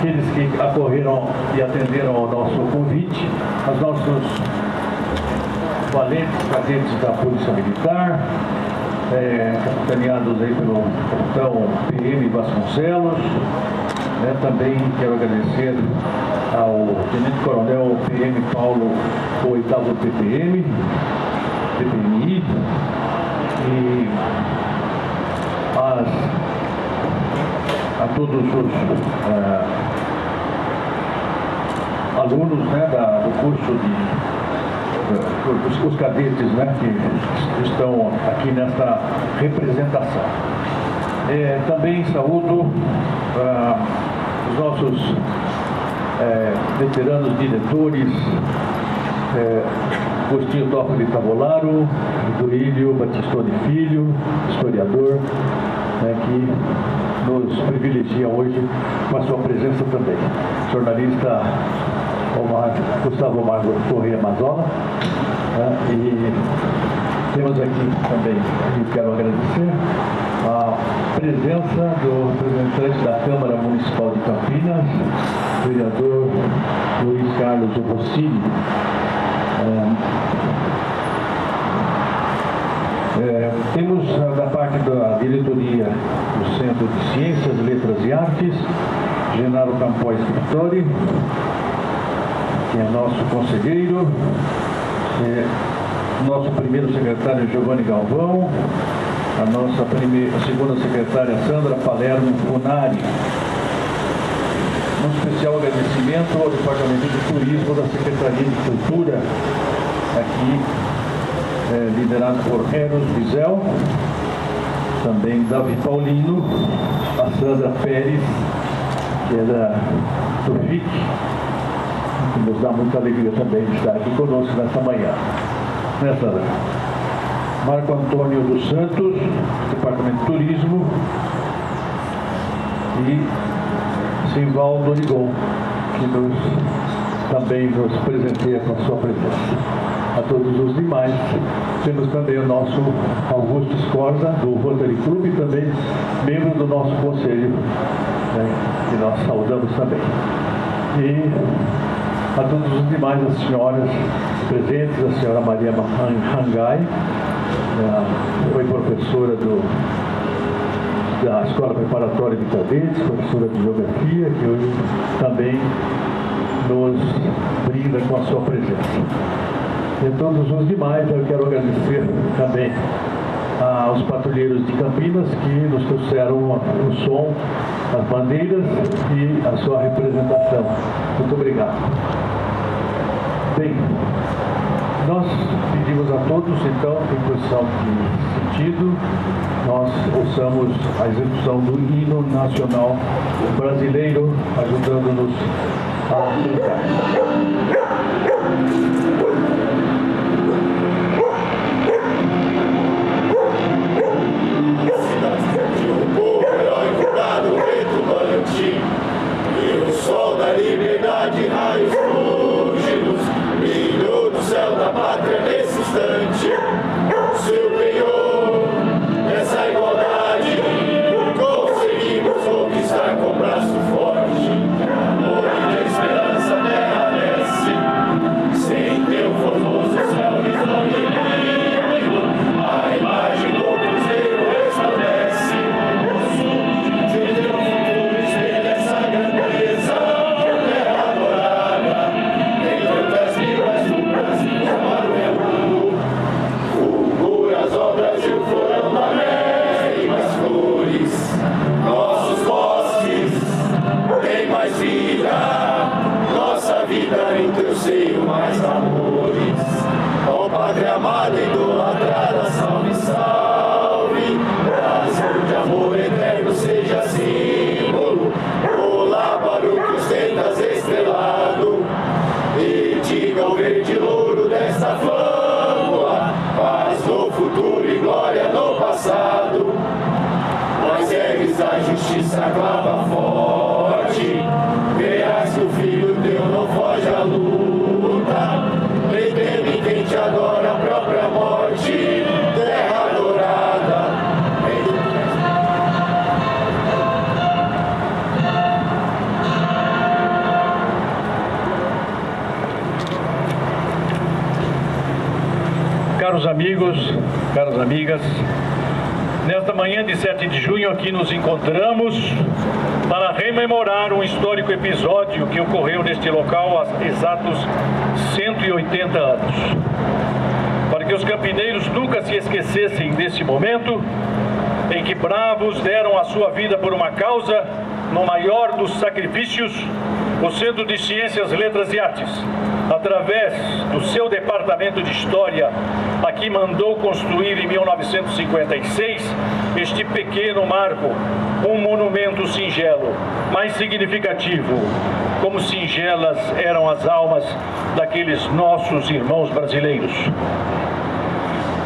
aqueles que acorreram e atenderam ao nosso convite, aos nossos valentes cadetes da Polícia Militar, capitaneados aí pelo capitão PM Vasconcelos. Também quero agradecer ao Tenente Coronel PM Paulo, o 8º PPMI, e a todos os alunos do curso os cadetes que estão aqui nesta representação. Também saúdo os nossos veteranos diretores, Agostinho Toffoli Tavolaro, Duílio Batistoni Filho, historiador, que nos privilegiam hoje com a sua presença também. Jornalista Gustavo Omar Correia Mazola, e temos aqui também, e quero agradecer, a presença do representante da Câmara Municipal de Campinas, vereador Luiz Carlos Obossini. Temos da parte da diretoria do Centro de Ciências, Letras e Artes, Genaro Campoy Scriptori, que é nosso conselheiro, nosso primeiro secretário Giovanni Galvão, a nossa segunda secretária Sandra Palermo Funari. Um especial agradecimento ao Departamento de Turismo da Secretaria de Cultura, aqui liderado por Eros Wiesel, também Davi Paulino, a Sandra Pérez, que é do FIC, que nos dá muita alegria também de estar aqui conosco nesta manhã. Sandra? Marco Antônio dos Santos, Departamento de Turismo, e Simvaldo Origon, que também nos presenteia com a sua presença. A todos os demais, temos também o nosso Augusto Scorza, do Rotary Club, e também membro do nosso conselho, que nós saudamos também. E a todos os demais, as senhoras presentes, a senhora Maria Hangai, foi professora da Escola Preparatória de Cadetes, professora de Geografia, que hoje também nos brinda com a sua presença. E a todos os demais, eu quero agradecer também aos patrulheiros de Campinas que nos trouxeram o som, as bandeiras e a sua representação. Muito obrigado. Bem, nós pedimos a todos, então, em posição de sentido, nós ouçamos a execução do hino nacional brasileiro, ajudando-nos a cantar. E o sol da liberdade, raios fúlgidos, brilho do céu da pátria nesse instante, seu penhor, essa igualdade, conseguimos conquistar com braço forte, amor e esperança terra desce, sem teu formoso céu risonho, a imagem do cruzeiro resplandece, o sul de teu futuro espelha essa grandeza, terra adorada, em tantas vilas do Brasil, Amaruelo, fulguras ao Brasil foram da América, as flores, nossos bosques, tem mais vida, nossa vida em teu seio mais amores, ó Pátria amada, idolatrada, salve, salve, Brasil de amor eterno seja símbolo, olá para o que ostentas estrelado, e diga o verde louro desta flâmula, paz no futuro e glória no passado, nós guerres da justiça clava forte, verás que o filho teu não foge à luta, Caros amigos, caras amigas, nesta manhã de 7 de junho aqui nos encontramos para rememorar um histórico episódio que ocorreu neste local há exatos 180 anos. Para que os campineiros nunca se esquecessem desse momento em que bravos deram a sua vida por uma causa, no maior dos sacrifícios, o Centro de Ciências, Letras e Artes, através do seu Departamento de História, aqui mandou construir em 1956 este pequeno marco, um monumento singelo, mas significativo, como singelas eram as almas daqueles nossos irmãos brasileiros.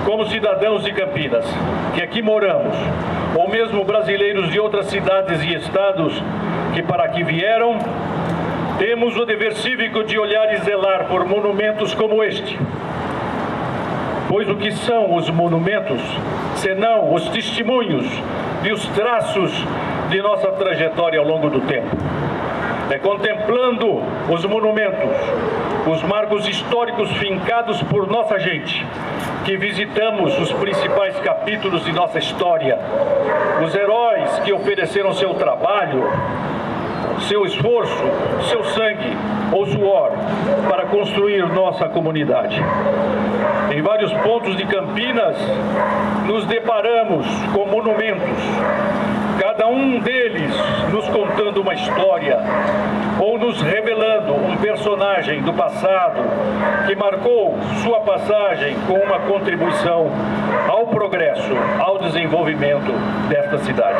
Como cidadãos de Campinas, que aqui moramos, ou mesmo brasileiros de outras cidades e estados que para aqui vieram, temos o dever cívico de olhar e zelar por monumentos como este. Pois o que são os monumentos, senão os testemunhos e os traços de nossa trajetória ao longo do tempo? É contemplando os monumentos, os marcos históricos fincados por nossa gente, que visitamos os principais capítulos de nossa história, os heróis que ofereceram seu trabalho, seu esforço, seu sangue ou suor para construir nossa comunidade. Em vários pontos de Campinas, nos deparamos com monumentos, cada um deles nos contando uma história ou nos revelando um personagem do passado que marcou sua passagem com uma contribuição ao progresso, ao desenvolvimento desta cidade.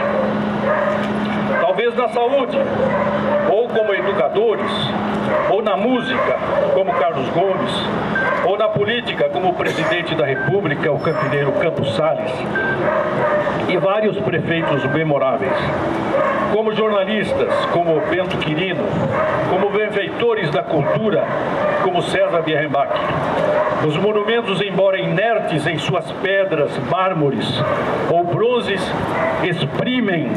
Talvez na saúde, ou como educadores, ou na música, como Carlos Gomes, ou na política, como o presidente da República, o campineiro Campos Salles, e vários prefeitos memoráveis. Como jornalistas, como Bento Quirino, como benfeitores da cultura, como César Bierrenbach. Os monumentos, embora inertes em suas pedras, mármores ou bronzes, exprimem,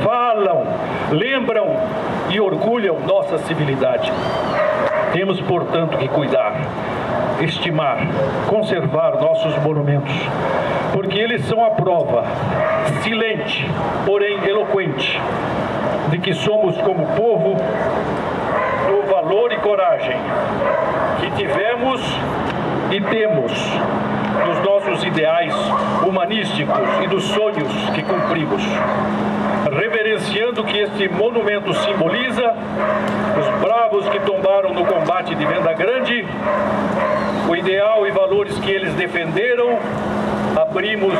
falam, lembram e orgulham nossa civilidade. Temos, portanto, que cuidar, estimar, conservar nossos monumentos, porque eles são a prova, silente, porém eloquente, de que somos como povo do valor e coragem que tivemos e temos dos nossos ideais humanísticos e dos sonhos que cumprimos. Reverenciando o que este monumento simboliza, os bravos que tombaram no combate de Venda Grande, o ideal e valores que eles defenderam, abrimos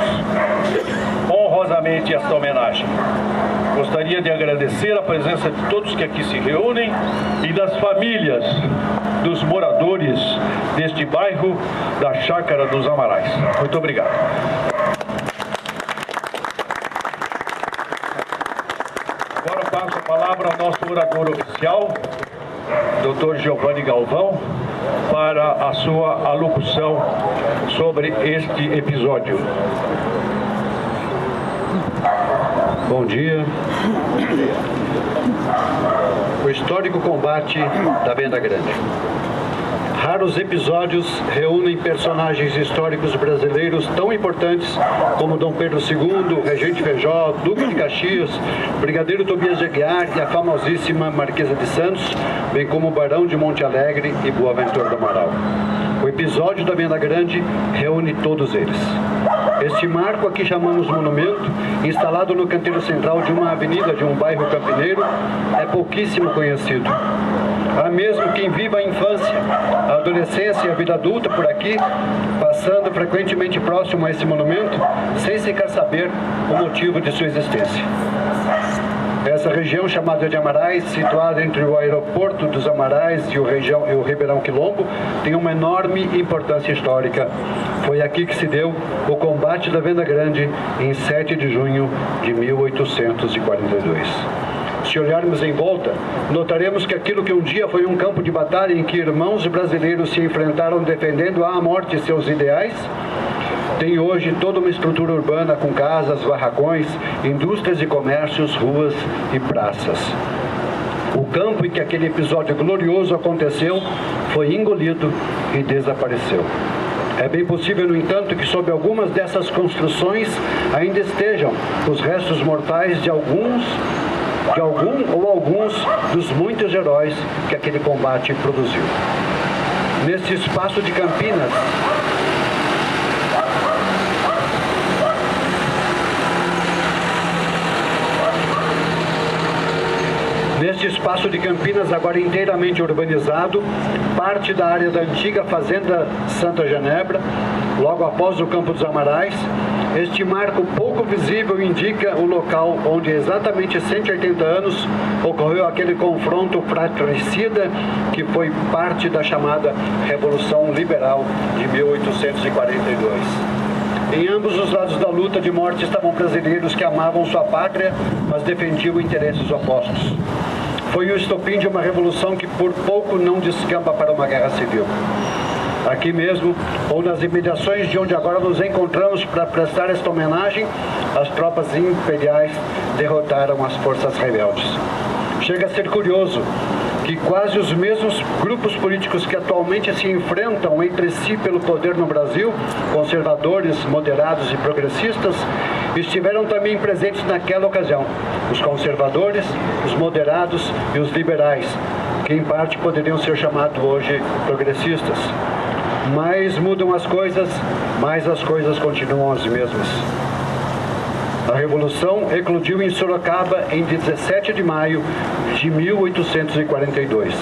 honrosamente esta homenagem. Gostaria de agradecer a presença de todos que aqui se reúnem e das famílias dos moradores deste bairro da Chácara dos Amarais. Muito obrigado. Agora passo a palavra ao nosso orador oficial, Dr. Giovanni Galvão, para a sua alocução sobre este episódio. Bom dia. O histórico combate da Venda Grande. Raros episódios reúnem personagens históricos brasileiros tão importantes como Dom Pedro II, Regente Feijó, Duque de Caxias, Brigadeiro Tobias de Aguiar e a famosíssima Marquesa de Santos, bem como o Barão de Monte Alegre e Boaventura do Amaral. O episódio da Venda Grande reúne todos eles. Este marco aqui chamamos monumento, instalado no canteiro central de uma avenida de um bairro campineiro, é pouquíssimo conhecido. Há mesmo quem viva a infância, a adolescência e a vida adulta por aqui, passando frequentemente próximo a esse monumento, sem sequer saber o motivo de sua existência. Essa região chamada de Amarais, situada entre o aeroporto dos Amarais e o Ribeirão Quilombo, tem uma enorme importância histórica. Foi aqui que se deu o combate da Venda Grande em 7 de junho de 1842. Se olharmos em volta, notaremos que aquilo que um dia foi um campo de batalha em que irmãos brasileiros se enfrentaram defendendo à morte seus ideais, tem hoje toda uma estrutura urbana com casas, barracões, indústrias e comércios, ruas e praças. O campo em que aquele episódio glorioso aconteceu foi engolido e desapareceu. É bem possível, no entanto, que sob algumas dessas construções ainda estejam os restos mortais de algum ou alguns dos muitos heróis que aquele combate produziu. Neste espaço de Campinas, agora inteiramente urbanizado, parte da área da antiga Fazenda Santa Genebra, logo após o Campo dos Amarais, este marco pouco visível indica o local onde, exatamente 180 anos, ocorreu aquele confronto fratricida que foi parte da chamada Revolução Liberal de 1842. Em ambos os lados da luta de morte estavam brasileiros que amavam sua pátria, mas defendiam interesses opostos. Foi o estopim de uma revolução que por pouco não descamba para uma guerra civil. Aqui mesmo, ou nas imediações de onde agora nos encontramos para prestar esta homenagem, as tropas imperiais derrotaram as forças rebeldes. Chega a ser curioso que quase os mesmos grupos políticos que atualmente se enfrentam entre si pelo poder no Brasil, conservadores, moderados e progressistas, estiveram também presentes naquela ocasião. Os conservadores, os moderados e os liberais, que em parte poderiam ser chamados hoje progressistas. Mais mudam as coisas, mais as coisas continuam as mesmas. A Revolução eclodiu em Sorocaba em 17 de maio de 1842.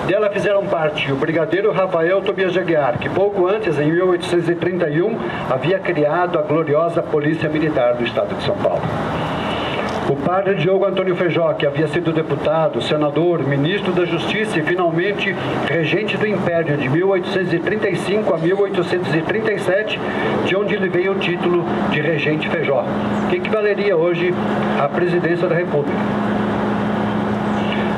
Dela fizeram parte o brigadeiro Rafael Tobias de Aguiar, que pouco antes, em 1831, havia criado a gloriosa Polícia Militar do Estado de São Paulo. O padre Diogo Antônio Feijó, que havia sido deputado, senador, ministro da Justiça e, finalmente, regente do Império de 1835 a 1837, de onde lhe veio o título de Regente Feijó, que equivaleria hoje à presidência da República.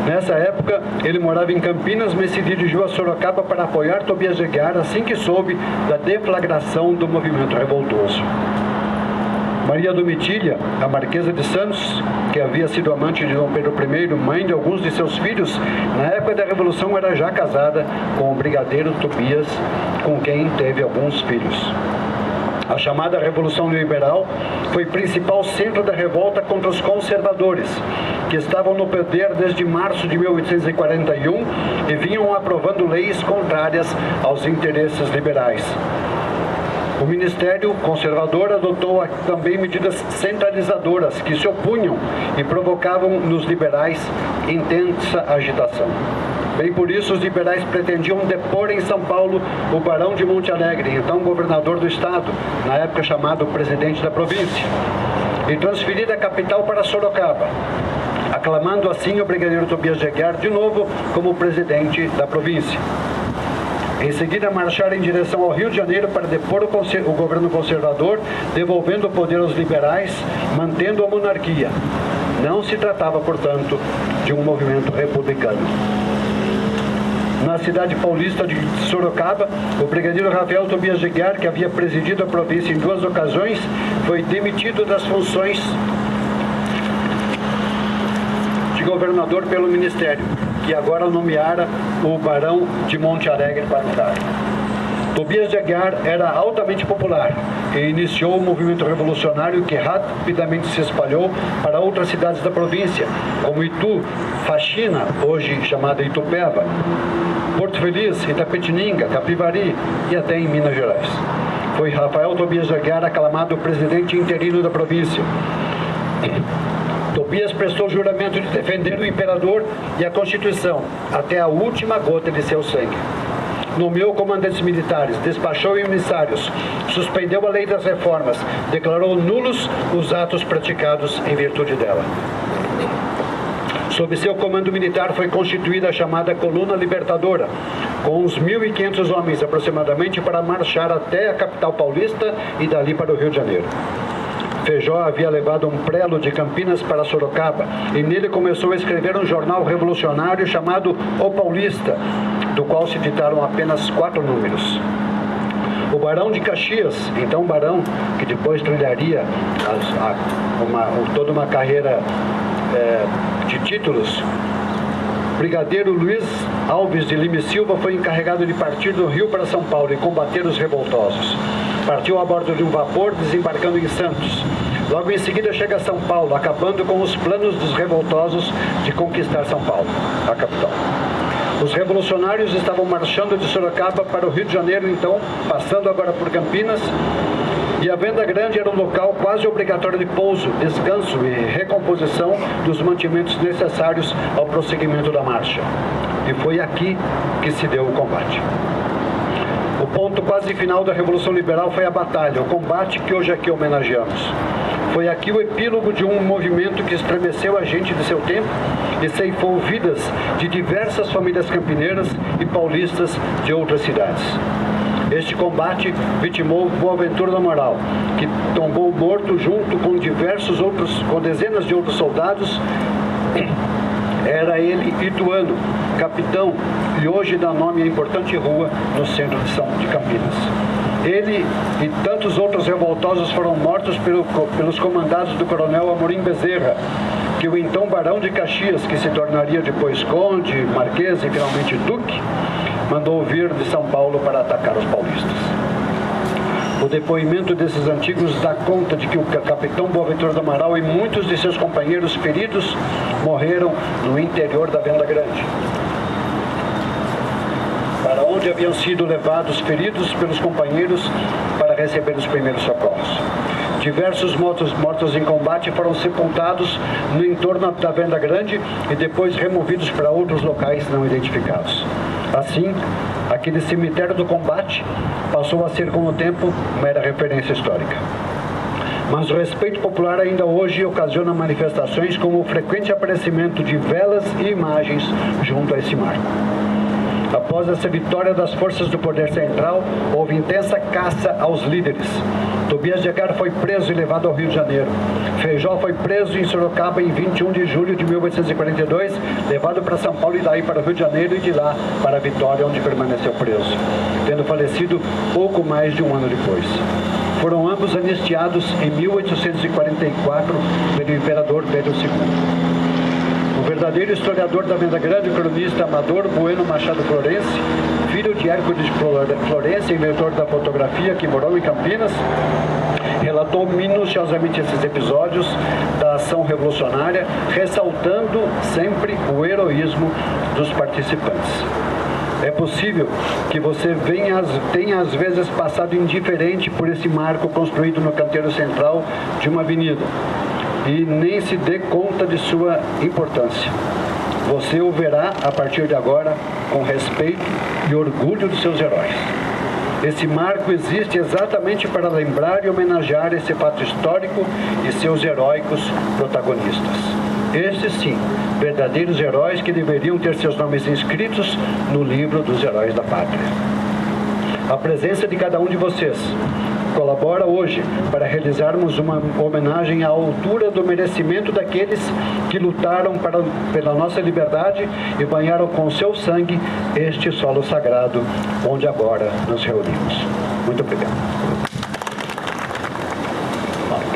Nessa época, ele morava em Campinas, mas se dirigiu a Sorocaba para apoiar Tobias de Aguiar assim que soube da deflagração do movimento revoltoso. Maria Domitília, a Marquesa de Santos, que havia sido amante de Dom Pedro I, mãe de alguns de seus filhos, na época da Revolução era já casada com o brigadeiro Tobias, com quem teve alguns filhos. A chamada Revolução Liberal foi o principal centro da revolta contra os conservadores, que estavam no poder desde março de 1841 e vinham aprovando leis contrárias aos interesses liberais. O Ministério Conservador adotou também medidas centralizadoras que se opunham e provocavam nos liberais intensa agitação. Bem por isso, os liberais pretendiam depor em São Paulo o barão de Monte Alegre, então governador do estado, na época chamado presidente da província, e transferir a capital para Sorocaba, aclamando assim o brigadeiro Tobias de Aguiar de novo como presidente da província. Em seguida, marcharam em direção ao Rio de Janeiro para depor o governo conservador, devolvendo o poder aos liberais, mantendo a monarquia. Não se tratava, portanto, de um movimento republicano. Na cidade paulista de Sorocaba, o brigadeiro Rafael Tobias de Aguiar, que havia presidido a província em 2 ocasiões, foi demitido das funções de governador pelo Ministério, que agora nomeara o barão de Monte Alegre para o cargo. Tobias de Aguiar era altamente popular e iniciou o movimento revolucionário que rapidamente se espalhou para outras cidades da província, como Itu, Faxina, hoje chamada Itupeva, Porto Feliz, Itapetininga, Capivari e até em Minas Gerais. Foi Rafael Tobias de Aguiar aclamado presidente interino da província. Tobias prestou juramento de defender o imperador e a Constituição até a última gota de seu sangue. Nomeou comandantes militares, despachou emissários, suspendeu a lei das reformas, declarou nulos os atos praticados em virtude dela. Sob seu comando militar foi constituída a chamada Coluna Libertadora, com uns 1.500 homens aproximadamente para marchar até a capital paulista e dali para o Rio de Janeiro. Feijó havia levado um prelo de Campinas para Sorocaba e nele começou a escrever um jornal revolucionário chamado O Paulista, do qual se editaram apenas 4 números. O barão de Caxias, então barão, que depois trilharia toda uma carreira de títulos, Brigadeiro Luiz Alves de Lima e Silva foi encarregado de partir do Rio para São Paulo e combater os revoltosos. Partiu a bordo de um vapor, desembarcando em Santos. Logo em seguida chega a São Paulo, acabando com os planos dos revoltosos de conquistar São Paulo, a capital. Os revolucionários estavam marchando de Sorocaba para o Rio de Janeiro, então, passando agora por Campinas, e a Venda Grande era um local quase obrigatório de pouso, descanso e recomposição dos mantimentos necessários ao prosseguimento da marcha. E foi aqui que se deu o combate. O ponto quase final da Revolução Liberal foi a batalha, o combate que hoje aqui homenageamos. Foi aqui o epílogo de um movimento que estremeceu a gente de seu tempo e ceifou vidas de diversas famílias campineiras e paulistas de outras cidades. Este combate vitimou Boaventura do Amaral, que tombou morto junto com dezenas de outros soldados. Era ele Ituano, capitão, e hoje dá nome à importante rua no centro de Campinas. Ele e tantos outros revoltosos foram mortos pelos comandados do coronel Amorim Bezerra, que o então barão de Caxias, que se tornaria depois conde, marquês e finalmente duque, mandou vir de São Paulo para atacar os paulistas. O depoimento desses antigos dá conta de que o capitão Boaventura do Amaral e muitos de seus companheiros feridos morreram no interior da Venda Grande, para onde haviam sido levados feridos pelos companheiros para receber os primeiros socorros. Diversos mortos em combate foram sepultados no entorno da Venda Grande e depois removidos para outros locais não identificados. Assim, aquele cemitério do combate passou a ser, com o tempo, mera referência histórica. Mas o respeito popular ainda hoje ocasiona manifestações como o frequente aparecimento de velas e imagens junto a esse marco. Após essa vitória das forças do poder central, houve intensa caça aos líderes. Tobias de Aguiar foi preso e levado ao Rio de Janeiro. Feijó foi preso em Sorocaba em 21 de julho de 1842, levado para São Paulo e daí para o Rio de Janeiro e de lá para Vitória, onde permaneceu preso, tendo falecido pouco mais de um ano depois. Foram ambos anistiados em 1844 pelo imperador Pedro II. O verdadeiro historiador da Venda Grande, o cronista Amador Bueno Machado Florense, filho de Hércules Florense, inventor da fotografia, que morou em Campinas, relatou minuciosamente esses episódios da ação revolucionária, ressaltando sempre o heroísmo dos participantes. É possível que você tenha às vezes passado indiferente por esse marco construído no canteiro central de uma avenida e nem se dê conta de sua importância. Você o verá a partir de agora com respeito e orgulho dos seus heróis. Esse marco existe exatamente para lembrar e homenagear esse fato histórico e seus heróicos protagonistas. Estes, sim, verdadeiros heróis que deveriam ter seus nomes inscritos no livro dos heróis da pátria. A presença de cada um de vocês colabora hoje para realizarmos uma homenagem à altura do merecimento daqueles que lutaram pela nossa liberdade e banharam com seu sangue este solo sagrado onde agora nos reunimos. Muito obrigado.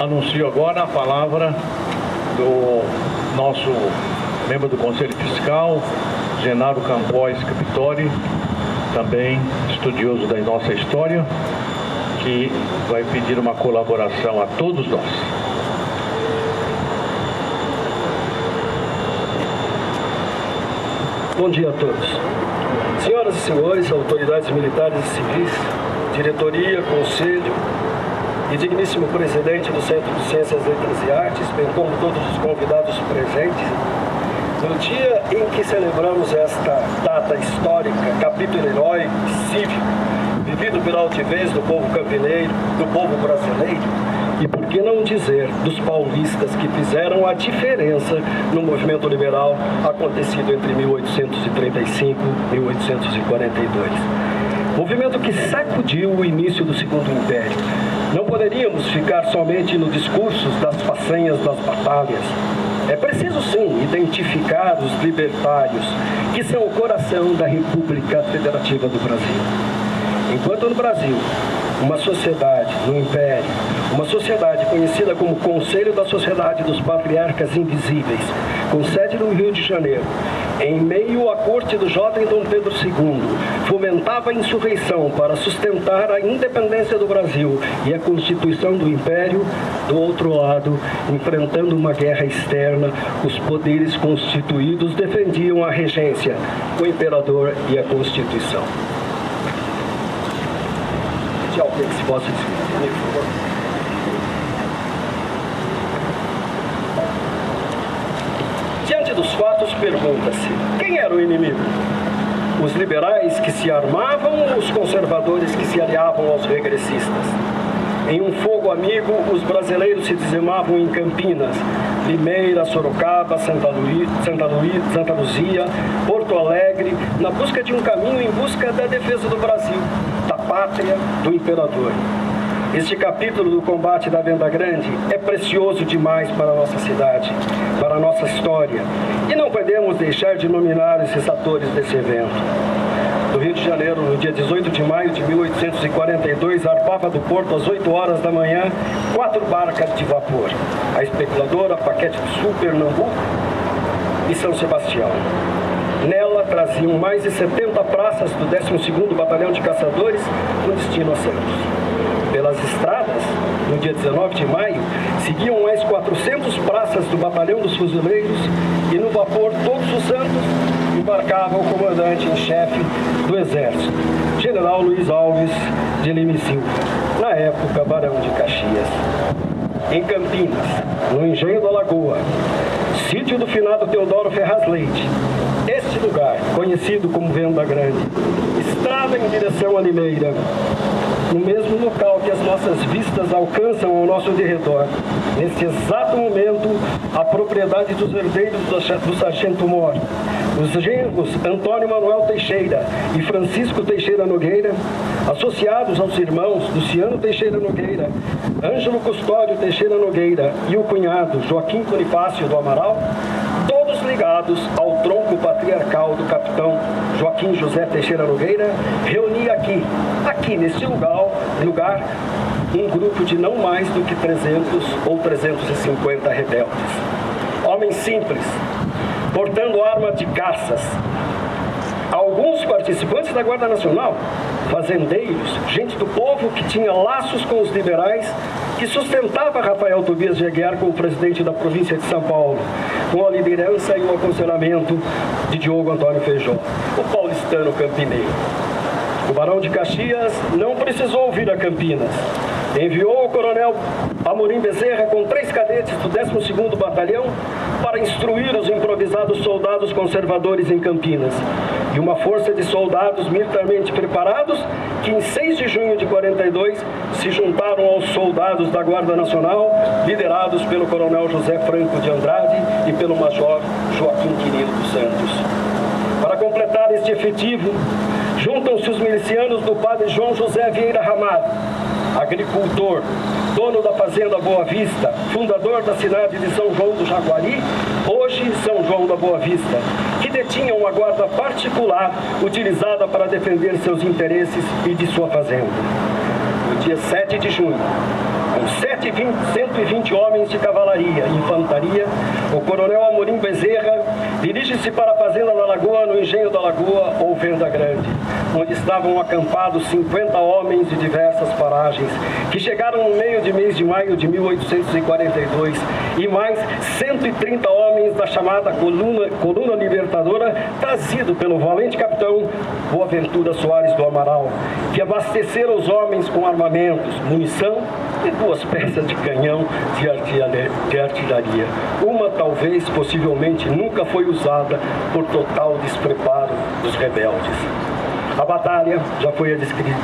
Anuncio agora a palavra do nosso membro do Conselho Fiscal, Genaro Campois Capitori, também estudioso da nossa história, que vai pedir uma colaboração a todos nós. Bom dia a todos. Senhoras e senhores, autoridades militares e civis, diretoria, conselho e digníssimo presidente do Centro de Ciências, Letras e Artes, bem como todos os convidados presentes, no dia em que celebramos esta data histórica, capítulo heróico e cívico, vivido pela altivez do povo campineiro, do povo brasileiro, e por que não dizer dos paulistas que fizeram a diferença no movimento liberal acontecido entre 1835 e 1842. Movimento que sacudiu o início do Segundo Império. Não poderíamos ficar somente no discurso das façanhas das batalhas. É preciso, sim, identificar os libertários, que são o coração da República Federativa do Brasil. Enquanto no Brasil, uma sociedade, no Império, uma sociedade conhecida como Conselho da Sociedade dos Patriarcas Invisíveis, com sede no Rio de Janeiro, em meio à corte do jovem Dom Pedro II, fomentava a insurreição para sustentar a independência do Brasil e a constituição do Império, do outro lado, enfrentando uma guerra externa, os poderes constituídos defendiam a regência, o imperador e a Constituição. Se alguém se possa descrever, por favor. Diante dos fatos, pergunta-se: quem era o inimigo? Os liberais que se armavam ou os conservadores que se aliavam aos regressistas? Em um fogo amigo, os brasileiros se dizimavam em Campinas, Limeira, Sorocaba, Santa Luzia, Porto Alegre, na busca de um caminho em busca da defesa do Brasil, da pátria, do imperador. Este capítulo do combate da Venda Grande é precioso demais para a nossa cidade, para a nossa história, e não podemos deixar de nominar esses atores desse evento. Do Rio de Janeiro, no dia 18 de maio de 1842, zarpava do porto às 8 horas da manhã 4 barcas de vapor: a Especuladora, Paquete do Sul, Pernambuco e São Sebastião. Nela traziam mais de 70 praças do 12º Batalhão de Caçadores com destino a Santos. Pelas estradas, no dia 19 de maio, seguiam mais 400 praças do Batalhão dos Fuzileiros e no vapor Todos os Santos embarcava o comandante em chefe do Exército, General Luiz Alves de Lima e Silva, na época Barão de Caxias. Em Campinas, no Engenho da Lagoa, sítio do finado Teodoro Ferraz Leite, este lugar, conhecido como Venda Grande, estrada em direção a Limeira, no mesmo local que as nossas vistas alcançam ao nosso derredor. Neste exato momento, a propriedade dos herdeiros do Sargento Mor, os genros Antônio Manuel Teixeira e Francisco Teixeira Nogueira, associados aos irmãos Luciano Teixeira Nogueira, Ângelo Custódio Teixeira Nogueira e o cunhado Joaquim Bonifácio do Amaral, todos ligados ao tronco patriarcal do capitão Joaquim José Teixeira Nogueira, reunia aqui neste lugar, um grupo de não mais do que 300 ou 350 rebeldes. Homens simples, portando arma de caças. Alguns participantes da Guarda Nacional, fazendeiros, gente do povo que tinha laços com os liberais, que sustentava Rafael Tobias de Aguiar como presidente da província de São Paulo, com a liderança e o aconselhamento de Diogo Antônio Feijó, o paulistano campineiro. O Barão de Caxias não precisou vir a Campinas. Enviou o coronel Amorim Bezerra com 3 cadetes do 12º Batalhão para instruir os improvisados soldados conservadores em Campinas, e uma força de soldados militarmente preparados que, em 6 de junho de 42, se juntaram aos soldados da Guarda Nacional, liderados pelo coronel José Franco de Andrade e pelo major Joaquim Quirino dos Santos. Para completar este efetivo, juntam-se os milicianos do padre João José Vieira Ramalho, agricultor, dono da fazenda Boa Vista, fundador da cidade de São João do Jaguari, hoje São João da Boa Vista, que detinha uma guarda particular utilizada para defender seus interesses e de sua fazenda. No dia 7 de junho, com 120 homens de cavalaria e infantaria, o coronel Amorim Bezerra dirige-se para a Fazenda da Lagoa, no Engenho da Lagoa, ou Venda Grande, onde estavam acampados 50 homens de diversas paragens, que chegaram no meio de mês de maio de 1842, e mais 130 homens da chamada Coluna Libertadora, trazido pelo valente capitão Boaventura Soares do Amaral, que abasteceram os homens com armamentos, munição e 2 peças de canhão de artilharia. Uma, talvez, possivelmente, nunca foi usada por total despreparo dos rebeldes. A batalha já foi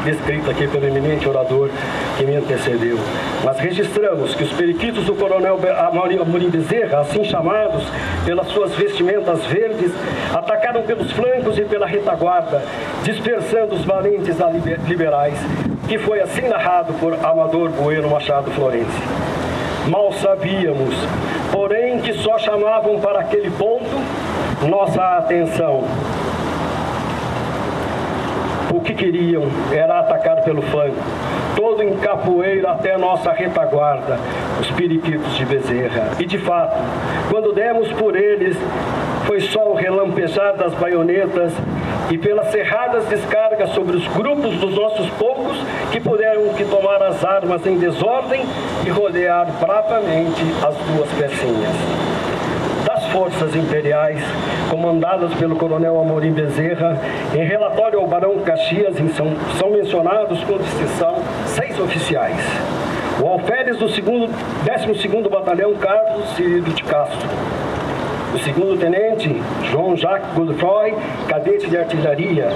descrita aqui pelo eminente orador que me antecedeu, mas registramos que os periquitos do coronel Amorim Bezerra, assim chamados pelas suas vestimentas verdes, atacaram pelos flancos e pela retaguarda, dispersando os valentes liberais, que foi assim narrado por Amador Bueno Machado Florense. Mal sabíamos, porém, que só chamavam para aquele ponto nossa atenção. O que queriam era atacar pelo flanco, todo em capoeira até nossa retaguarda, os periquitos de Bezerra. E de fato, quando demos por eles, foi só o relampejar das baionetas e pelas cerradas descargas sobre os grupos dos nossos poucos que puderam tomar as armas em desordem e rodear bravamente as duas pecinhas. Das forças imperiais, comandadas pelo coronel Amorim Bezerra, em relatório ao barão Caxias, são mencionados com distinção 6 oficiais. O alferes do 12º Batalhão Carlos Cirilo de Castro, o 2º Tenente João Jacques Godefroy, cadete de artilharia,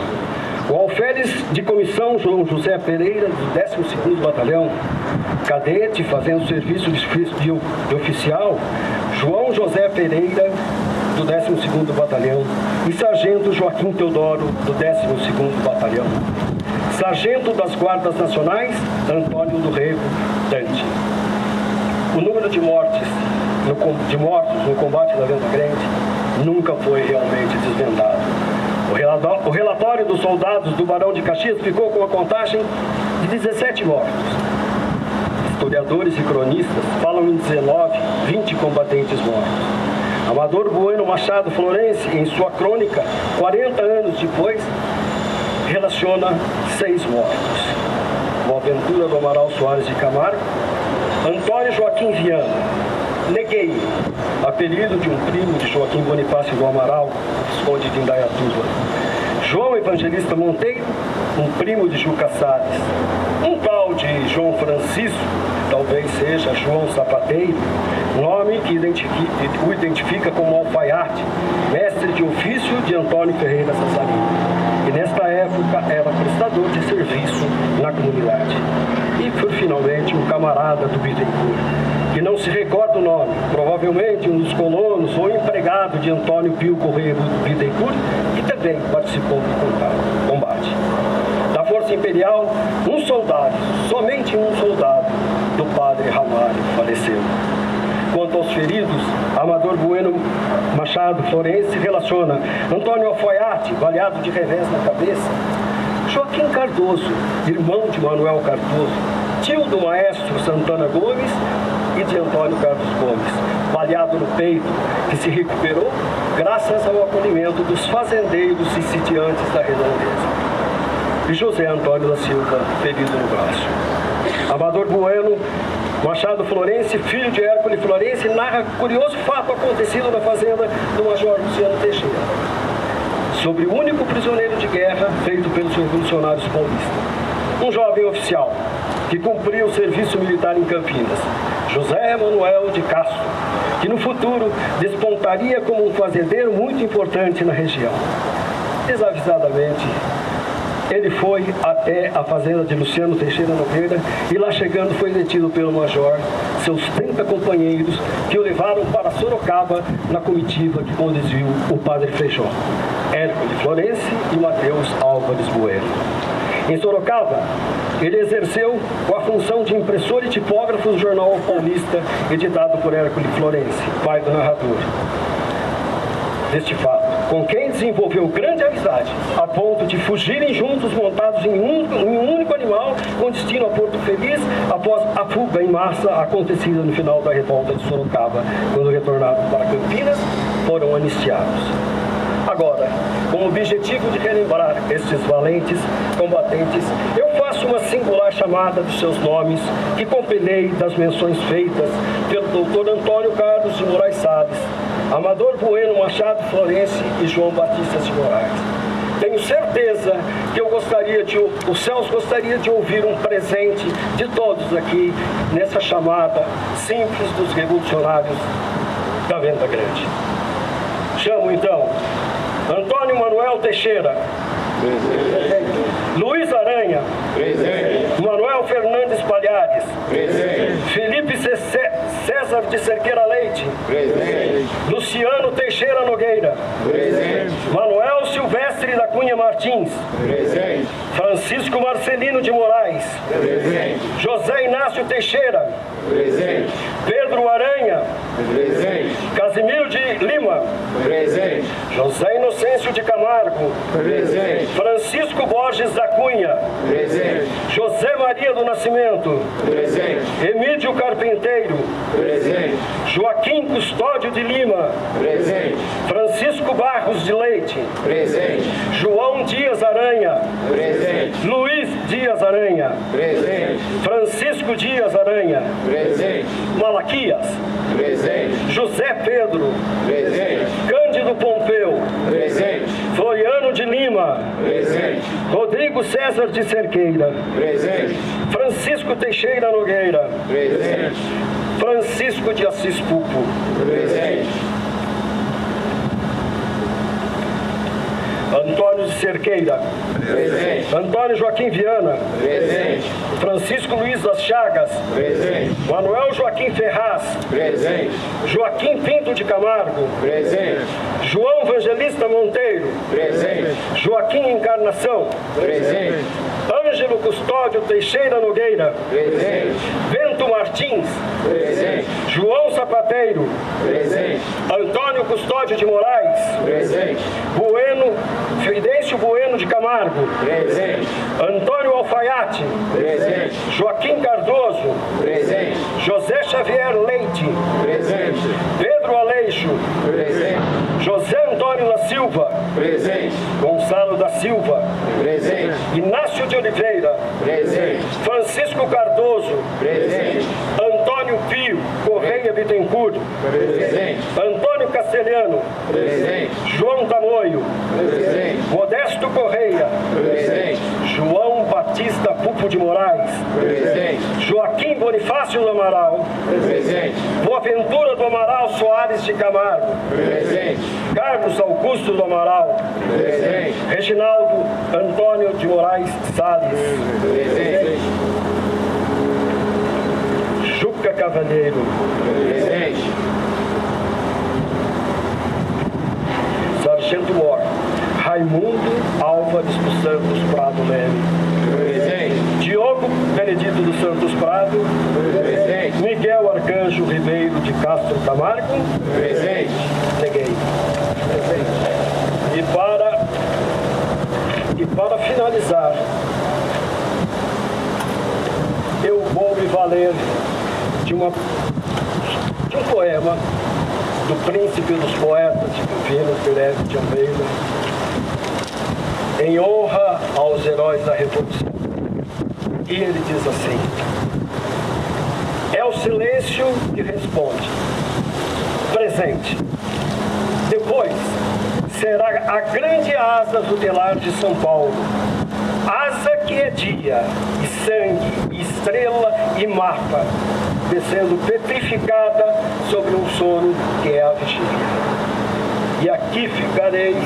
o alferes de comissão João José Pereira, do 12º Batalhão, cadete fazendo serviço de oficial, João José Pereira, do 12º Batalhão, e sargento Joaquim Teodoro, do 12º Batalhão. Sargento das Guardas Nacionais, Antônio do Rego Dante. O número de mortos no combate da Venda Grande nunca foi realmente desvendado. O relatório dos soldados do Barão de Caxias ficou com a contagem de 17 mortos. Historiadores e cronistas falam em 19, 20 combatentes mortos. Amador Bueno Machado Florense, em sua crônica, 40 anos depois, relaciona 6 mortos. Boaventura do Amaral Soares de Camargo, Antônio Joaquim Viana, Neguei, apelido de um primo de Joaquim Bonifácio do Amaral, visconde de Indaiatuba. João Evangelista Monteiro, um primo de Juca Salles. Um tal de João Francisco, talvez seja João Sapateiro, nome que o identifica como alfaiate, mestre de ofício de Antônio Ferreira Sassarino, que nesta época era prestador de serviço na comunidade. E, finalmente, um camarada do Bittencourt, que não se recorda o nome, provavelmente um dos colonos ou empregado de Antônio Pio Correia do Bittencourt, que também participou do combate. Da Força Imperial, um soldado, somente um soldado, do padre Ramalho, faleceu. Quanto aos feridos, Amador Bueno Machado Florense relaciona Antônio Alfaiate, baleado de revés na cabeça, Joaquim Cardoso, irmão de Manuel Cardoso, tio do maestro Santana Gomes e de Antônio Carlos Gomes, baleado no peito, que se recuperou graças ao acolhimento dos fazendeiros e sitiantes da redondeza. E José Antônio da Silva, ferido no braço. Amador Bueno Machado Florense, filho de Hércules Florense, narra curioso fato acontecido na fazenda do Major Luciano Teixeira, sobre o único prisioneiro de guerra feito pelos revolucionários paulistas. Um jovem oficial que cumpriu o serviço militar em Campinas, José Manuel de Castro, que no futuro despontaria como um fazendeiro muito importante na região. Desavisadamente, ele foi até a fazenda de Luciano Teixeira Nogueira e lá chegando foi detido pelo major, seus 30 companheiros que o levaram para Sorocaba na comitiva que conduziu o padre Feijó, Hércules Florense e Mateus Álvares Bueno. Em Sorocaba, ele exerceu a função de impressor e tipógrafo do jornal Paulista, editado por Hércules Florense, pai do narrador deste fato, com quem desenvolveu grande amizade, a ponto de fugirem juntos montados em um único animal, com destino a Porto Feliz, após a fuga em massa acontecida no final da revolta de Sorocaba, quando retornados para Campinas, foram anistiados. Agora, com o objetivo de relembrar estes valentes combatentes, eu faço uma singular chamada dos seus nomes, que compilei das menções feitas pelo Dr. Antônio Carlos de Moraes Salles, Amador Bueno Machado Florense e João Batista de Moraes. Tenho certeza que o Celso gostaria de ouvir um presente de todos aqui nessa chamada simples dos revolucionários da Venda Grande. Chamo então Antônio Manuel Teixeira, presente. Luiz Aranha, presente. Manuel Fernandes Palhares, presente. Felipe César de Cerqueira Leite, presente. Luciano Teixeira Nogueira, presente. Manuel Silvestre da Cunha Martins, presente. Francisco Marcelino de Moraes, presente. José Inácio Teixeira, presente. Pedro Pedro Aranha. Presente. Casimiro de Lima. Presente. José Inocêncio de Camargo. Presente. Francisco Borges da Cunha. Presente. José Maria do Nascimento. Presente. Emílio Carpinteiro. Presente. Joaquim Custódio de Lima. Presente. Francisco Barros de Leite. Presente. João Dias Aranha. Presente. Luiz Dias Aranha. Presente. Francisco Dias Aranha. Presente. Malaquias. Presente. José Pedro. Presente. Cândido Pompeu. Presente. Floriano de Lima. Presente. Rodrigo César de Cerqueira. Presente. Francisco Teixeira Nogueira. Presente. Francisco de Assis Pupo. Presente. Antônio de Cerqueira. Presente. Antônio Joaquim Viana. Presente. Francisco Luiz das Chagas. Presente. Manuel Joaquim Ferraz. Presente. Joaquim Pinto de Camargo. Presente. João Evangelista Monteiro. Presente. Joaquim Encarnação. Presente. Ângelo Custódio Teixeira Nogueira. Presente. Bento Martins. Presente. João Sapateiro. Presente. Antônio Custódio de Moraes. Presente. Bueno, Fidêncio Bueno de Camargo. Presente. Antônio Alfaiate. Presente. Joaquim Cardoso. Presente. José Xavier Leite. Presente. Pedro Aleixo. Presente. José Antônio da Silva. Presente. Gonçalo da Silva. Presente. Inácio de Oliveira. Presente. Francisco Cardoso. Presente. Antônio Pio Correia Bittencourt. Presente. Antônio Castelhano. Presente. João Tamoio. Presente. Modesto Correia. Presente. João Batista Pupo de Moraes. Presente. Joaquim Bonifácio do Amaral. Presente. Boaventura do Amaral Soares de Camargo. Presente. Carlos Augusto do Amaral. Presente. Reginaldo Antônio de Moraes Salles. Presente. Juca Cavalheiro. Presente. Sargento Mor. Raimundo Álvares dos Santos Prado Leme. Presente. Diogo Benedito dos Santos Prado. Presente. Miguel Arcanjo Ribeiro de Castro Camargo. Presente. Neguei. E para finalizar, eu vou me valer de um poema do príncipe dos poetas, Divino Pirelli de Almeida, em honra aos heróis da Revolução. E ele diz assim: é o silêncio que responde, presente. Depois será a grande asa do telar de São Paulo, asa que é dia, e sangue, e estrela, e mapa, descendo petrificada sobre um sono que é a vigília. E aqui ficareis,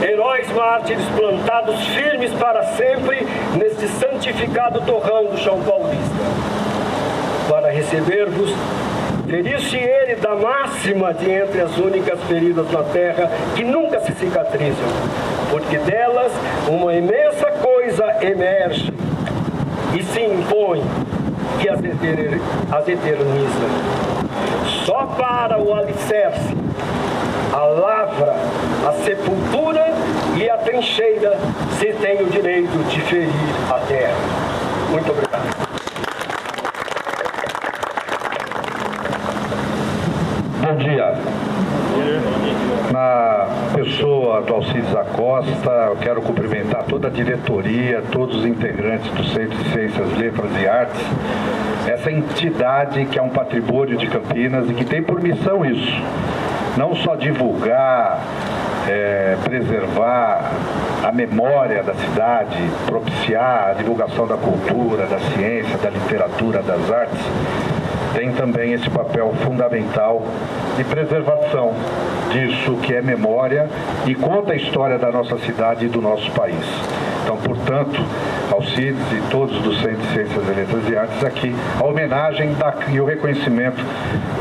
heróis mártires plantados firmes para sempre neste santificado torrão do chão paulista, para receber-vos. Feriu-se ele da máxima de entre as únicas feridas na terra que nunca se cicatrizam, porque delas uma imensa coisa emerge e se impõe, que as eterniza. Só para o alicerce, a lavra, a sepultura e a trincheira se tem o direito de ferir a terra. Muito obrigado. Bom dia. Na pessoa do Alcides Acosta, eu quero cumprimentar toda a diretoria, todos os integrantes do Centro de Ciências, Letras e Artes, essa entidade que é um patrimônio de Campinas e que tem por missão isso, não só divulgar, preservar a memória da cidade, propiciar a divulgação da cultura, da ciência, da literatura, das artes, tem também esse papel fundamental de preservação disso que é memória e conta a história da nossa cidade e do nosso país. Então, portanto, Alcides e todos do Centro de Ciências, Letras e Artes aqui, a homenagem e o reconhecimento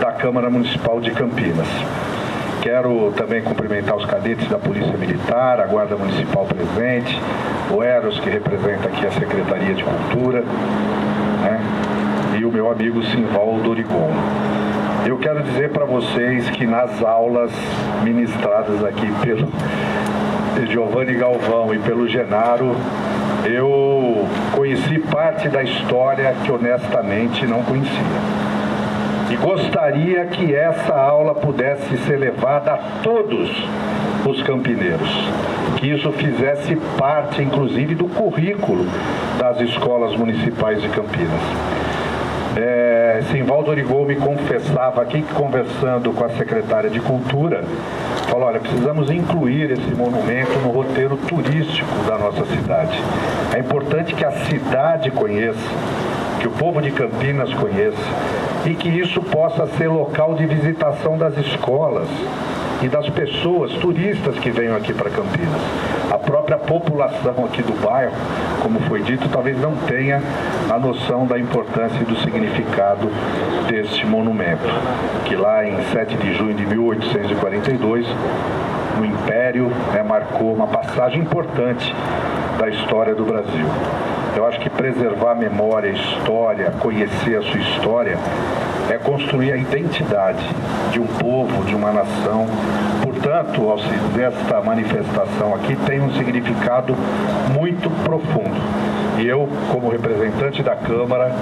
da Câmara Municipal de Campinas. Quero também cumprimentar os cadetes da Polícia Militar, a Guarda Municipal presente, o Eros, que representa aqui a Secretaria de Cultura, né? E o meu amigo Simvaldo Origon. Eu quero dizer para vocês que nas aulas ministradas aqui pelo Giovanni Galvão e pelo Genaro, eu conheci parte da história que honestamente não conhecia. E gostaria que essa aula pudesse ser levada a todos os campineiros, que isso fizesse parte, inclusive, do currículo das escolas municipais de Campinas. Simvaldo Origol me confessava aqui, conversando com a secretária de Cultura, falou, olha, precisamos incluir esse monumento no roteiro turístico da nossa cidade. É importante que a cidade conheça, que o povo de Campinas conheça, e que isso possa ser local de visitação das escolas e das pessoas, turistas que venham aqui para Campinas. A própria população aqui do bairro, como foi dito, talvez não tenha a noção da importância e do significado deste monumento, que lá em 7 de junho de 1842, no Império, marcou uma passagem importante da história do Brasil. Eu acho que preservar a memória, a história, conhecer a sua história, é construir a identidade de um povo, de uma nação. Portanto, esta manifestação aqui tem um significado muito profundo. E eu, como representante da Câmara,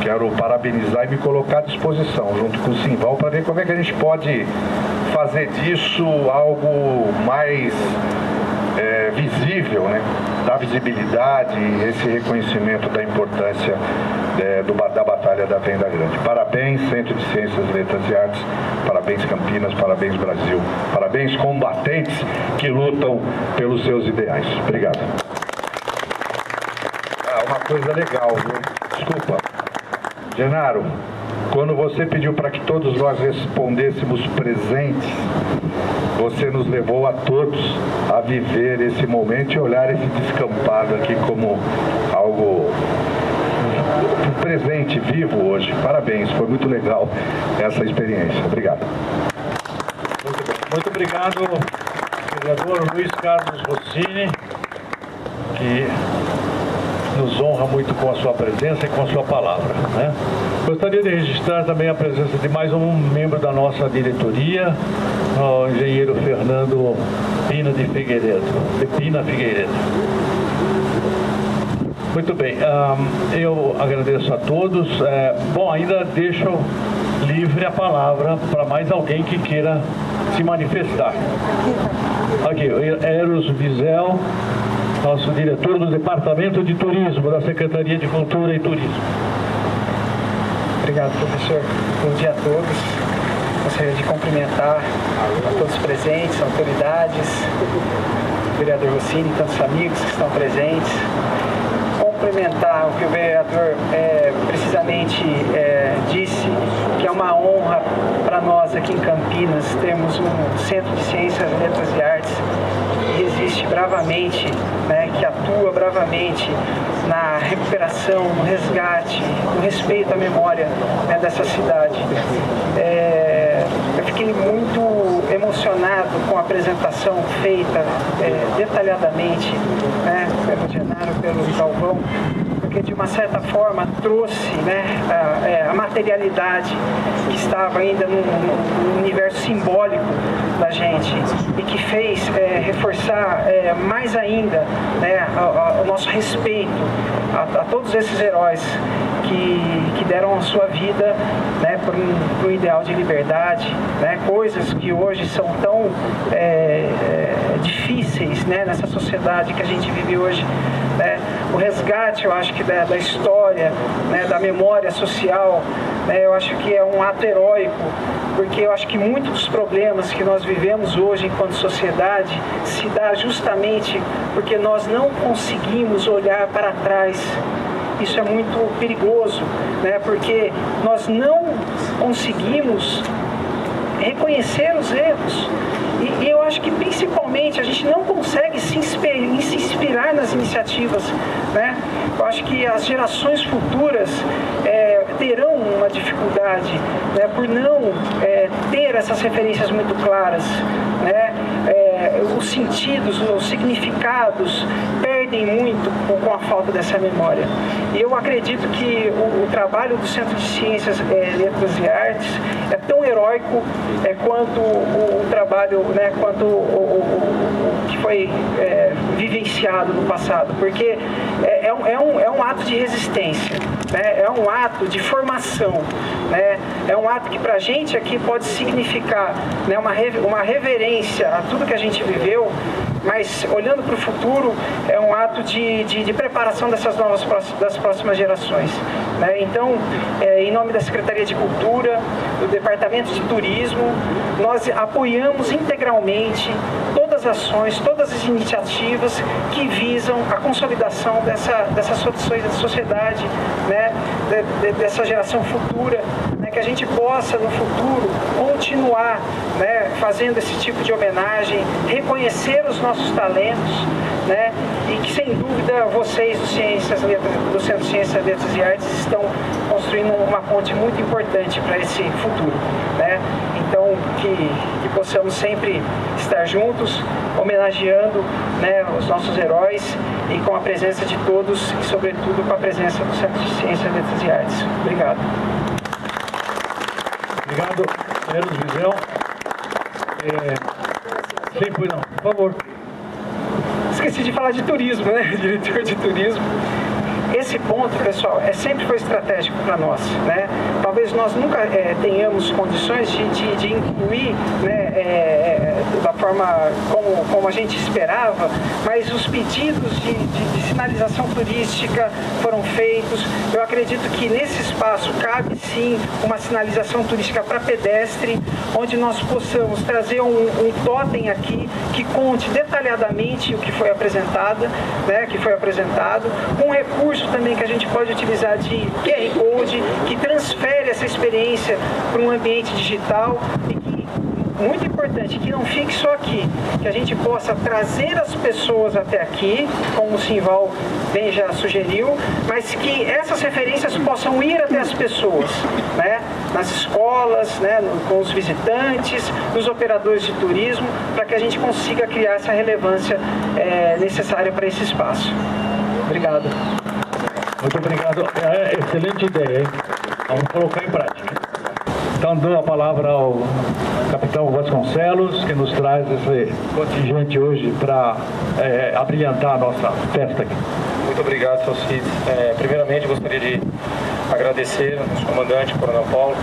quero parabenizar e me colocar à disposição, junto com o Simval, para ver como é que a gente pode fazer disso algo mais visível, dar visibilidade e esse reconhecimento da importância da Batalha da Venda Grande. Parabéns, Centro de Ciências, Letras e Artes, parabéns Campinas, parabéns Brasil, parabéns combatentes que lutam pelos seus ideais. Obrigado. Uma coisa legal, viu? Desculpa. Genaro, quando você pediu para que todos nós respondêssemos presentes, você nos levou a todos a viver esse momento e olhar esse descampado aqui como algo presente, vivo hoje. Parabéns, foi muito legal essa experiência. Obrigado. Muito obrigado, vereador Luiz Carlos Rossini, que nos honra muito com a sua presença e com a sua palavra. Gostaria de registrar também a presença de mais um membro da nossa diretoria, o engenheiro Fernando Pina Figueiredo. Muito bem, eu agradeço a todos. Ainda deixo livre a palavra para mais alguém que queira se manifestar. Aqui, Eros Wiesel, nosso diretor do Departamento de Turismo, da Secretaria de Cultura e Turismo. Obrigado, professor. Bom dia a todos. Gostaria de cumprimentar a todos os presentes, autoridades, o vereador Rossini, tantos amigos que estão presentes. Complementar o que o vereador precisamente disse, que é uma honra para nós aqui em Campinas termos um Centro de Ciências, Letras e Artes que resiste bravamente, que atua bravamente na recuperação, no resgate, no respeito à memória dessa cidade. Eu fiquei muito emocionado com a apresentação feita detalhadamente pelo Genaro, pelo Galvão, porque de uma certa forma trouxe a materialidade que estava ainda no universo simbólico da gente e que fez reforçar mais ainda o nosso respeito a todos esses heróis que deram a sua vida por um ideal de liberdade, coisas que hoje são tão difíceis nessa sociedade que a gente vive hoje. O resgate, eu acho que da história, da memória social, eu acho que é um ato heróico, porque eu acho que muitos dos problemas que nós vivemos hoje enquanto sociedade se dá justamente porque nós não conseguimos olhar para trás. Isso é muito perigoso, porque nós não conseguimos reconhecer os erros. E eu acho que principalmente a gente não consegue se inspirar nas iniciativas. Eu acho que as gerações futuras terão uma dificuldade por não ter essas referências muito claras. Os sentidos, os significados perdem perdem muito com a falta dessa memória. E eu acredito que o trabalho do Centro de Ciências, Letras e Artes é tão heróico quanto o trabalho, né, quanto o que foi vivenciado no passado, porque é um ato de resistência, né? É um ato de formação, né? É um ato que para a gente aqui pode significar, né, uma reverência a tudo que a gente viveu, mas olhando para o futuro é um ato de preparação das próximas gerações, né? Então, em nome da Secretaria de Cultura, do Departamento de Turismo, nós apoiamos integralmente todas as ações, todas as iniciativas que visam a consolidação dessas sociedade, né? Dessa geração futura, né? Que a gente possa no futuro continuar, né, fazendo esse tipo de homenagem, reconhecer os nossos talentos, né? E que sem dúvida vocês do Centro de Ciências, Letras e Artes estão construindo uma ponte muito importante para esse futuro, né? Então que possamos sempre estar juntos, homenageando, né, os nossos heróis e com a presença de todos e sobretudo com a presença do Centro de Ciências, Letras e Artes. Obrigado. Obrigado, Eros Visel. Sim, pois não, por favor. Esqueci de falar de turismo, né? Diretor de turismo. Esse ponto, pessoal, sempre foi estratégico para nós, né? Talvez nós nunca tenhamos condições de incluir, né, da forma como a gente esperava, mas os pedidos de sinalização turística foram feitos. Eu acredito que nesse espaço cabe sim uma sinalização turística para pedestre, onde nós possamos trazer um totem aqui que conte detalhadamente o que foi apresentado, né, um recurso também que a gente pode utilizar de QR Code, que transfere essa experiência para um ambiente digital e que, muito importante, que não fique só aqui, que a gente possa trazer as pessoas até aqui, como o Simval bem já sugeriu, mas que essas referências possam ir até as pessoas, né? Nas escolas, né? Com os visitantes, nos operadores de turismo, para que a gente consiga criar essa relevância necessária para esse espaço. Obrigado. Muito obrigado. Excelente ideia, hein? Vamos colocar em prática. Então, dou a palavra ao capitão Vasconcelos, que nos traz esse contingente hoje para abrilhantar a nossa festa aqui. Muito obrigado, seus filhos. Primeiramente, gostaria de agradecer ao nosso comandante, Coronel Paulo,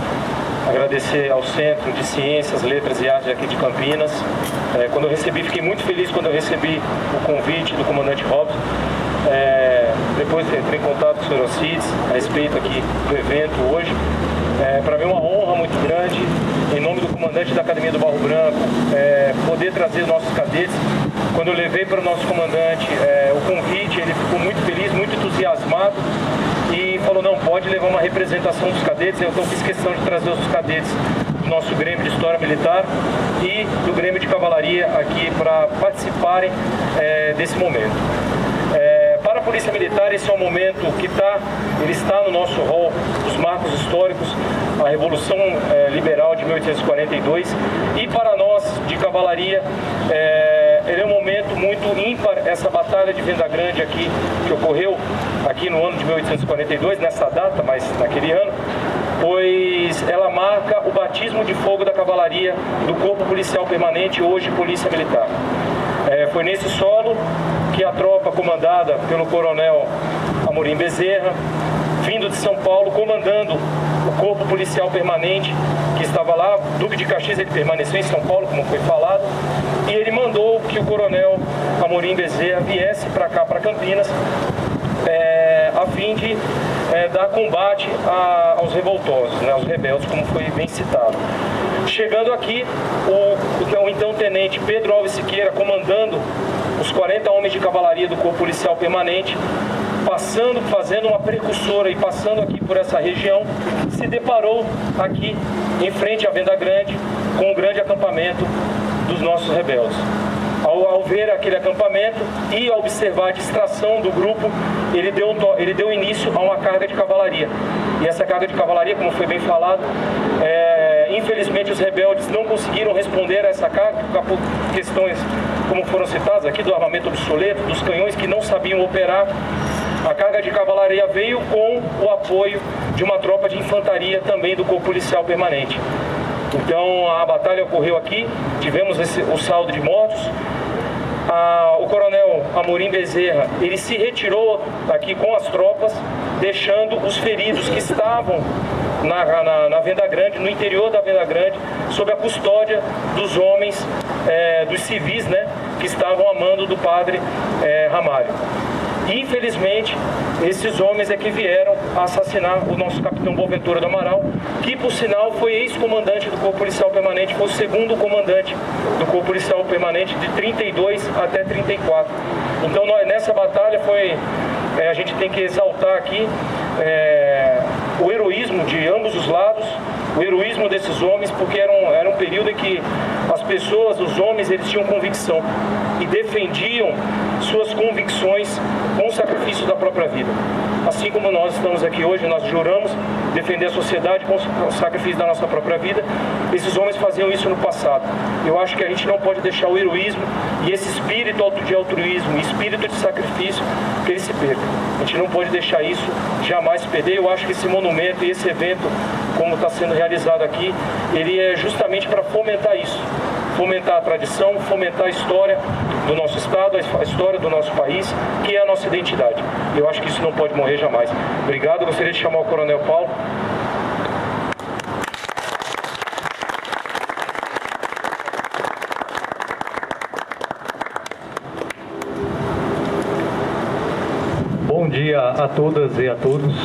agradecer ao Centro de Ciências, Letras e Artes aqui de Campinas. Quando eu recebi, fiquei muito feliz quando eu recebi o convite do comandante Robson. Depois entrei em contato com o Sr. Alcides a respeito aqui do evento hoje. Para mim é uma honra muito grande, em nome do comandante da Academia do Barro Branco, poder trazer nossos cadetes. Quando eu levei para o nosso comandante o convite, ele ficou muito feliz, muito entusiasmado e falou, não, pode levar uma representação dos cadetes. Então fiz questão de trazer os cadetes do nosso Grêmio de História Militar e do Grêmio de Cavalaria aqui para participarem desse momento. Para a Polícia Militar, esse é um momento que ele está no nosso rol dos marcos históricos, a Revolução Liberal de 1842, e para nós, de Cavalaria, ele é um momento muito ímpar, essa Batalha de Venda Grande aqui, que ocorreu aqui no ano de 1842, nessa data, mas naquele ano, pois ela marca o batismo de fogo da Cavalaria do Corpo Policial Permanente, hoje Polícia Militar. Foi nesse solo que a tropa comandada pelo Coronel Amorim Bezerra, vindo de São Paulo, comandando o Corpo Policial Permanente, que estava lá, Duque de Caxias, ele permaneceu em São Paulo, como foi falado, e ele mandou que o Coronel Amorim Bezerra viesse para cá, para Campinas, a fim de dar combate aos revoltosos, né, aos rebeldes, como foi bem citado. Chegando aqui, o então tenente Pedro Alves Siqueira, comandando os 40 homens de cavalaria do Corpo Policial Permanente, fazendo uma precursora e passando aqui por essa região, se deparou aqui em frente à Venda Grande com um grande acampamento dos nossos rebeldes. Ao ver aquele acampamento e ao observar a distração do grupo, ele deu início a uma carga de cavalaria. E essa carga de cavalaria, como foi bem falado, infelizmente os rebeldes não conseguiram responder a essa carga por questões como foram citados aqui, do armamento obsoleto, dos canhões que não sabiam operar. A carga de cavalaria veio com o apoio de uma tropa de infantaria também do Corpo Policial Permanente. Então a batalha ocorreu aqui, tivemos o saldo de mortos. O coronel Amorim Bezerra, ele se retirou aqui com as tropas, deixando os feridos que estavam na Venda Grande, no interior da Venda Grande, sob a custódia dos homens, dos civis, né, que estavam a mando do padre Ramalho. E, infelizmente, esses homens é que vieram a assassinar o nosso capitão Boaventura do Amaral, que, por sinal, foi ex-comandante do Corpo Policial Permanente, foi o segundo comandante do Corpo Policial Permanente de 32 até 34. Então, nessa batalha a gente tem que exaltar aqui o heroísmo de ambos os lados, o heroísmo desses homens, porque era um período em que as pessoas, os homens, eles tinham convicção e defendiam suas convicções com o sacrifício da própria vida. Assim como nós estamos aqui hoje, nós juramos defender a sociedade com o sacrifício da nossa própria vida. Esses homens faziam isso no passado. Eu acho que a gente não pode deixar o heroísmo e esse espírito de altruísmo, espírito de sacrifício, que ele se perca. A gente não pode deixar isso jamais se perder. Eu acho que esse monumento e esse evento, como está sendo realizado aqui, ele é justamente para fomentar isso. Fomentar a tradição, fomentar a história do nosso estado, a história do nosso país, que é a nossa identidade. Eu acho que isso não pode morrer jamais. Obrigado, eu gostaria de chamar o Coronel Paulo. Bom dia a todas e a todos.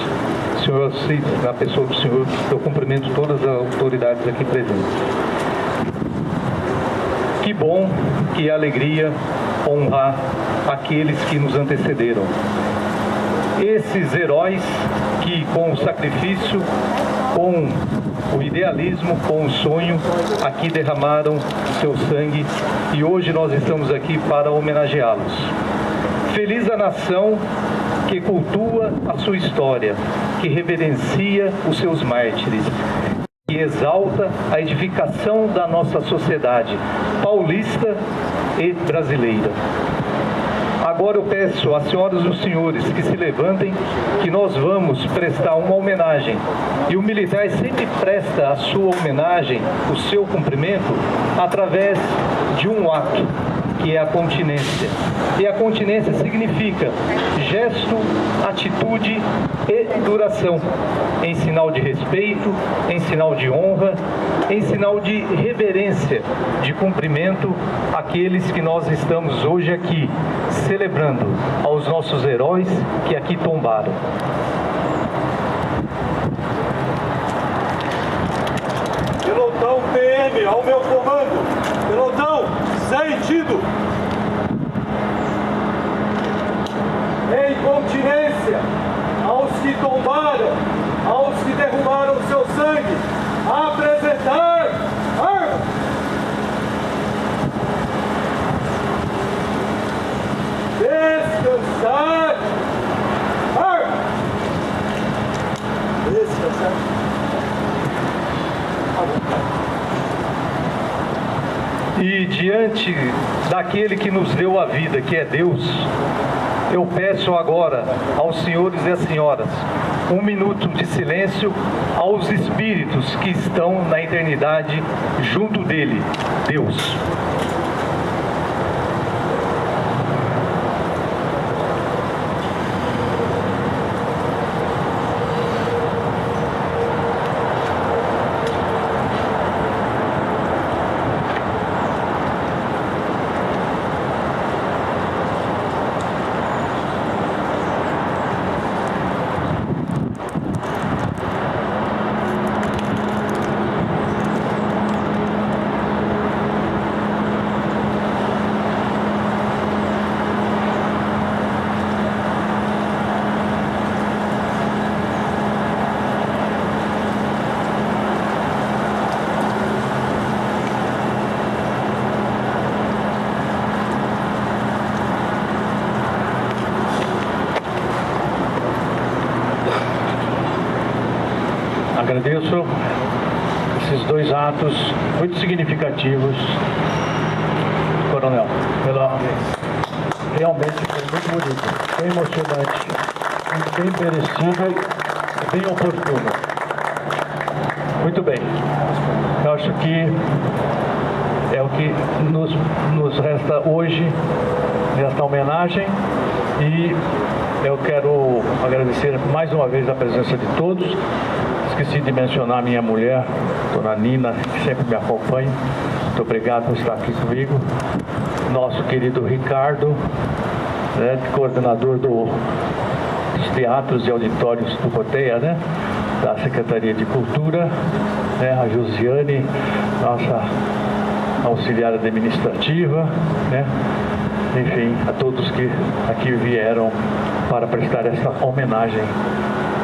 Senhor, na pessoa do senhor, eu cumprimento todas as autoridades aqui presentes. Que bom, que alegria honrar aqueles que nos antecederam. Esses heróis que com o sacrifício, com o idealismo, com o sonho, aqui derramaram seu sangue e hoje nós estamos aqui para homenageá-los. Feliz a nação que cultua a sua história, que reverencia os seus mártires, que exalta a edificação da nossa sociedade paulista e brasileira. Agora eu peço às senhoras e os senhores que se levantem, que nós vamos prestar uma homenagem. E o militar sempre presta a sua homenagem, o seu cumprimento, através de um ato, que é a continência. E a continência significa gesto, atitude e duração, em sinal de respeito, em sinal de honra, em sinal de reverência, de cumprimento àqueles que nós estamos hoje aqui celebrando, aos nossos heróis que aqui tombaram. Pelotão PM, ao meu comando. Pelotão, sentido. Em continência aos que tombaram, aos que derrubaram seu sangue, apresentar armas. Descansar armas. Descansar. E diante daquele que nos deu a vida, que é Deus, eu peço agora aos senhores e às senhoras um minuto de silêncio aos espíritos que estão na eternidade junto dele, Deus. Agradeço esses dois atos muito significativos, Coronel, pela pela vez. Realmente foi muito bonito, bem emocionante, bem merecível e bem oportuno. Muito bem. Eu acho que é o que nos resta hoje nesta homenagem e eu quero agradecer mais uma vez a presença de todos. Esqueci de mencionar minha mulher, Dona Nina, que sempre me acompanha. Muito obrigado por estar aqui comigo. Nosso querido Ricardo, né, coordenador dos teatros e auditórios do Coteia, né, da Secretaria de Cultura, né, a Josiane, nossa auxiliar administrativa, né, enfim, a todos que aqui vieram para prestar essa homenagem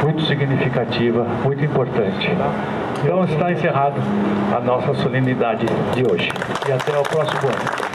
muito significativa, muito importante. Então está encerrado a nossa solenidade de hoje. E até o próximo ano.